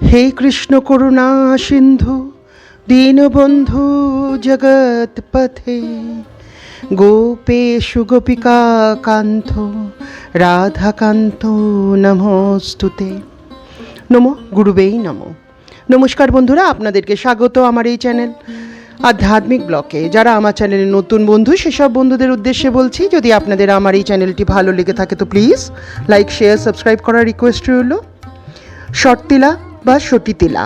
हे कृष्ण करुणा सिंधु दीनबंधु जगत्पथे गोपेशु गोपिका कांत राधाकांत नमोस्तुते। नमो गुरुवेई नमो। नमस्कार बंधुरा, आपनादेरके स्वागत आमार এই চ্যানেল आध्यात्मिक ब्लके। যারা আমার চ্যানেলে নতুন বন্ধু সেসব বন্ধুদের উদ্দেশ্যে বলছি, যদি আপনাদের আমার এই চ্যানেলটি ভালো লেগে থাকে তো প্লিজ লাইক শেয়ার সাবস্ক্রাইব করার রিকোয়েস্ট রইল। শর্তিলা বা সতীতিলা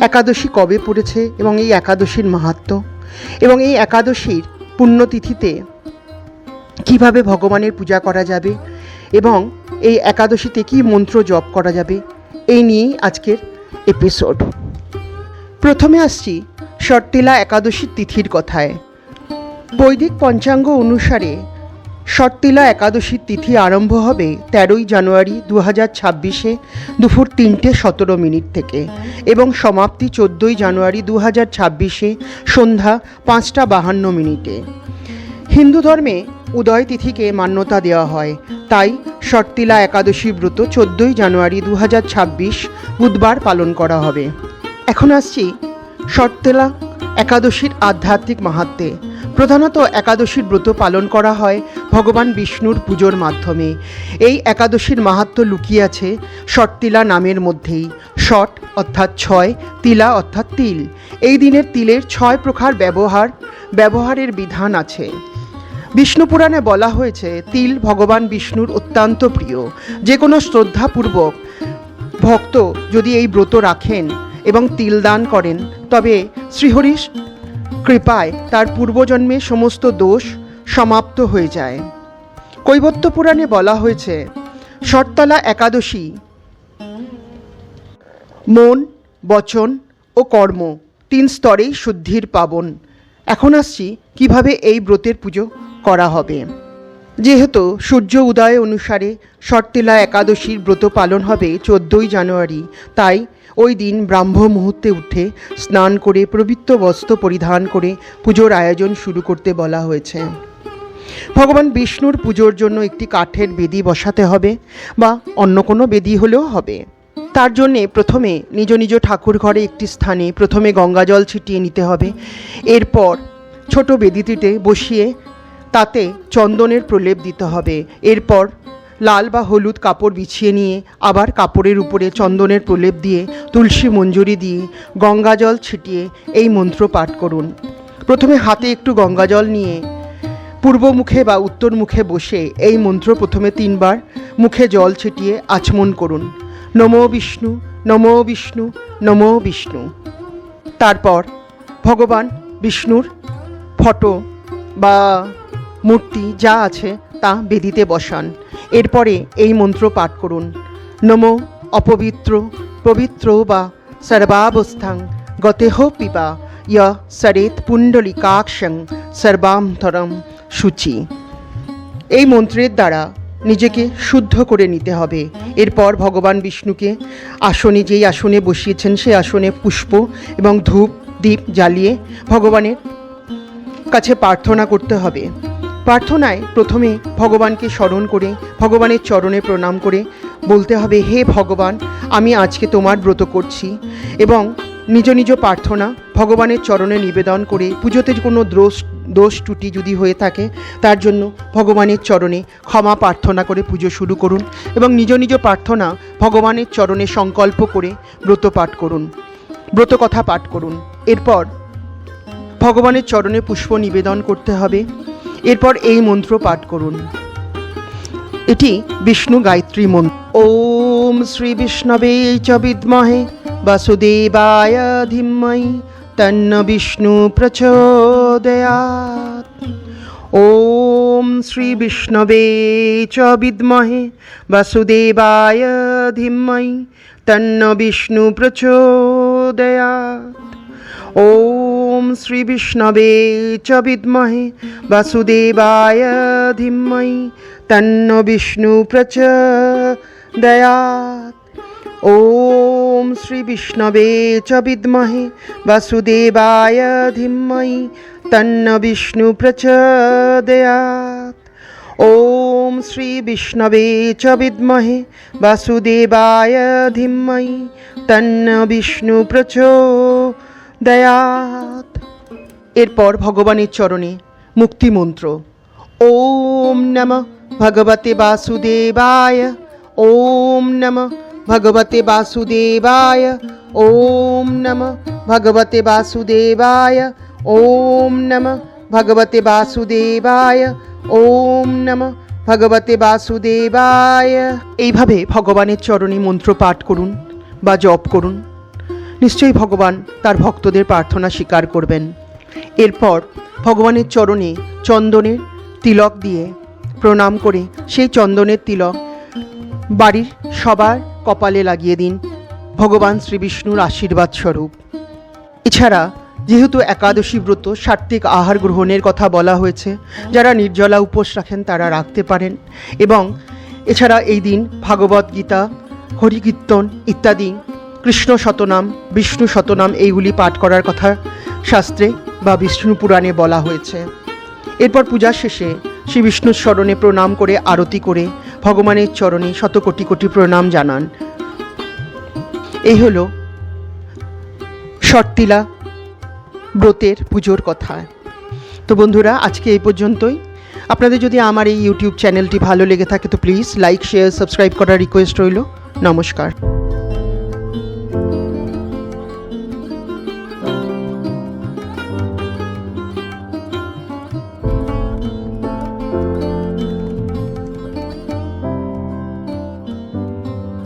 একাদশী কবে পড়েছে এবং এই একাদশীর মাহাত্ম্য এবং এই একাদশীর পুণ্যতিথিতে কিভাবে ভগবানের পূজা করা যাবে এবং এই একাদশীতে কি মন্ত্র জপ করা যাবে, এই নিয়েই আজকের এপিসোড। প্রথমে আসছি শর্তিলা একাদশীর তিথির কথায়। বৈদিক পঞ্চাঙ্গ অনুসারে শর্তিলা একাদশীর তিথি আরম্ভ হবে 13ই জানুয়ারি 2026 দুপুর 3:17 থেকে এবং সমাপ্তি 14ই জানুয়ারি 2026 সন্ধ্যা 5:52। হিন্দু ধর্মে উদয় তিথিকে মান্যতা দেওয়া হয়, তাই শর্তিলা একাদশী ব্রত 14ই জানুয়ারি 2026 বুধবার পালন করা হবে। এখন আসছি শর্তিলা একাদশীর আধ্যাত্মিক মাহাত্ম্যে। প্রধানত একাদশীর ব্রত পালন করা হয় ভগবান বিষ্ণুর পুজোর মাধ্যমে। এই একাদশীর মাহাত্ম্য লুকিয়ে আছে শর্তিলা নামের মধ্যেই। শট অর্থাৎ 6, তিলা অর্থাৎ তিল। এই দিনের তিলের 6 প্রকার ব্যবহারের বিধান আছে। বিষ্ণু পুরাণে বলা হয়েছে তিল ভগবান বিষ্ণুর অত্যন্ত প্রিয়। যে কোনো শ্রদ্ধাপূর্বক ভক্ত যদি এই ব্রত রাখেন এবং তিল দান করেন তবে শ্রীহরির কৃপায় তার পূর্বজন্মের সমস্ত দোষ সমাপ্ত হয়ে যায়। কৈবর্ত পুরাণে বলা হয়েছে শর্তলা একাদশী মন, বচন ও কর্ম 3 স্তরেই শুদ্ধির পাবন। এখন আসছি কিভাবে এই ব্রতের পুজো করা হবে। যেহেতু সূর্য উদয় অনুসারে শর্তিলা একাদশীর ব্রত পালন হবে 14ই জানুয়ারি, তাই ওই দিন ব্রাহ্ম মুহূর্তে উঠে স্নান করে পবিত্র বস্ত্র পরিধান করে পুজোর আয়োজন শুরু করতে বলা হয়েছে। ভগবান বিষ্ণুর পুজোর জন্য একটি কাঠের বেদি বসাতে হবে বা অন্য কোনো বেদি হলেও হবে। তার জন্যে প্রথমে নিজ নিজ ঠাকুর ঘরে একটি স্থানে প্রথমে গঙ্গাজল ছিটিয়ে নিতে হবে। এরপর ছোট বেদিটিতে বসিয়ে তাতে চন্দনের প্রলেপ দিতে হবে। এরপর লাল বা হলুদ কাপড় বিছিয়ে নিয়ে আবার কাপড়ের উপরে চন্দনের প্রলেপ দিয়ে তুলসী মঞ্জুরি দিয়ে গঙ্গাজল ছিটিয়ে এই মন্ত্র পাঠ করুন। প্রথমে হাতে একটু গঙ্গাজল নিয়ে পূর্ব মুখে বা উত্তর মুখে বসে এই মন্ত্র প্রথমে 3 বার মুখে জল ছিটিয়ে আচমন করুন। নমো বিষ্ণু, নমো বিষ্ণু, নমো বিষ্ণু। তারপর ভগবান বিষ্ণুর ফটো বা মূর্তি যা আছে তা বেদিতে বসান। এরপরে এই মন্ত্র পাঠ করুন। নমো অপবিত্র পবিত্র বা সর্বাবস্থাং গতেহ পিবা ইয় সরেত পুণ্ডলিকাক্ষং সর্বান্তরম শুচি। এই মন্ত্রের দ্বারা নিজেকে শুদ্ধ করে নিতে হবে। এরপর ভগবান বিষ্ণুকে আসনে, যেই আসনে বসিয়েছেন সেই আসনে পুষ্প এবং ধূপ দীপ জ্বালিয়ে ভগবানের কাছে প্রার্থনা করতে হবে। প্রার্থনায় প্রথমে ভগবানকে স্মরণ করে ভগবানের চরণে প্রণাম করে বলতে হবে, হে ভগবান, আমি আজকে তোমার ব্রত করছি, এবং নিজ নিজ প্রার্থনা ভগবানের চরণে নিবেদন করে পুজোতে কোনো দোষ ত্রুটি যদি হয়ে থাকে তার জন্য ভগবানের চরণে ক্ষমা প্রার্থনা করে পুজো শুরু করুন এবং নিজ নিজ প্রার্থনা ভগবানের চরণে সংকল্প করে ব্রত পাঠ করুন, ব্রত কথা পাঠ করুন। এরপর ভগবানের চরণে পুষ্প নিবেদন করতে হবে। এরপর এই মন্ত্র পাঠ করুন। এটি বিষ্ণু গায়ত্রী মন্ত্র। ওম শ্রী বিষ্ণবে চ বিদ্মহে বাসুদেবায় ধীমহি তন্ন বিষ্ণু প্রচোদয়াৎ। ওম শ্রী বিষ্ণবে চ বিদ্মহে বাসুদেবায় ধীমহি তন্ন বিষ্ণু প্রচোদয়াৎ। ওম শ্রী বিষ্ণবে চ বিদ্মহে বাসুদেবায় ধীমহি তন্ন বিষ্ণু প্রচোদয়াৎ। ওম শ্রী বিষ্ণবে চ বিদ্মহে বাসুদেবায় ধীমহি তন্ন বিষ্ণু প্রচোদয়াৎ। ওম শ্রী বিষ্ণবে চ বিদ্মহে বাসুদেবায় ধীমহি তন্ন বিষ্ণু প্রচোদয়াৎ। এরপর ভগবানের চরণে মুক্তি মন্ত্র। ওম নমঃ ভগবতে বাসুদেবায়, ওম নমঃ ভগবতে বাসুদেবায়, ওম নমঃ ভগবতে বাসুদেবায়, ওম নমঃ ভগবতে বাসুদেবায়, ওম নমঃ ভগবতে বাসুদেবায়। এইভাবে ভগবানের চরণে মন্ত্র পাঠ করুন বা জপ করুন। নিশ্চয়ই ভগবান তার ভক্তদের প্রার্থনা স্বীকার করবেন। এরপর ভগবানের চরণে চন্দনের তিলক দিয়ে প্রণাম করে সেই চন্দনের তিলক বাড়ির সবার কপালে লাগিয়ে দিন, ভগবান শ্রী বিষ্ণুর আশীর্বাদ স্বরূপ। এছাড়া যেহেতু একাদশী ব্রত সাত্ত্বিক আহার গ্রহণের কথা বলা হয়েছে, যারা নির্জলা উপোস রাখেন তারা রাখতে পারেন। এবং এছাড়া এই দিন ভাগবত গীতা, হরিকীর্তন ইত্যাদি, কৃষ্ণ শতনাম, বিষ্ণু শতনাম এইগুলি পাঠ করার কথা শাস্ত্রে বা বিষ্ণু পুরাণে বলা হয়েছে। এরপর পূজার শেষে শ্রী বিষ্ণুর চরণে প্রণাম করে আরতি করে ভগবানের চরণে শত কোটি কোটি প্রণাম জানান। এই হলো শর্তিলা ব্রতের পুজোর কথা। তো বন্ধুরা, আজকে এই পর্যন্তই। আপনাদের যদি আমার এই ইউটিউব চ্যানেলটি ভালো লেগে থাকে তো প্লিজ লাইক, শেয়ার, সাবস্ক্রাইব করার রিকোয়েস্ট রইল। নমস্কার।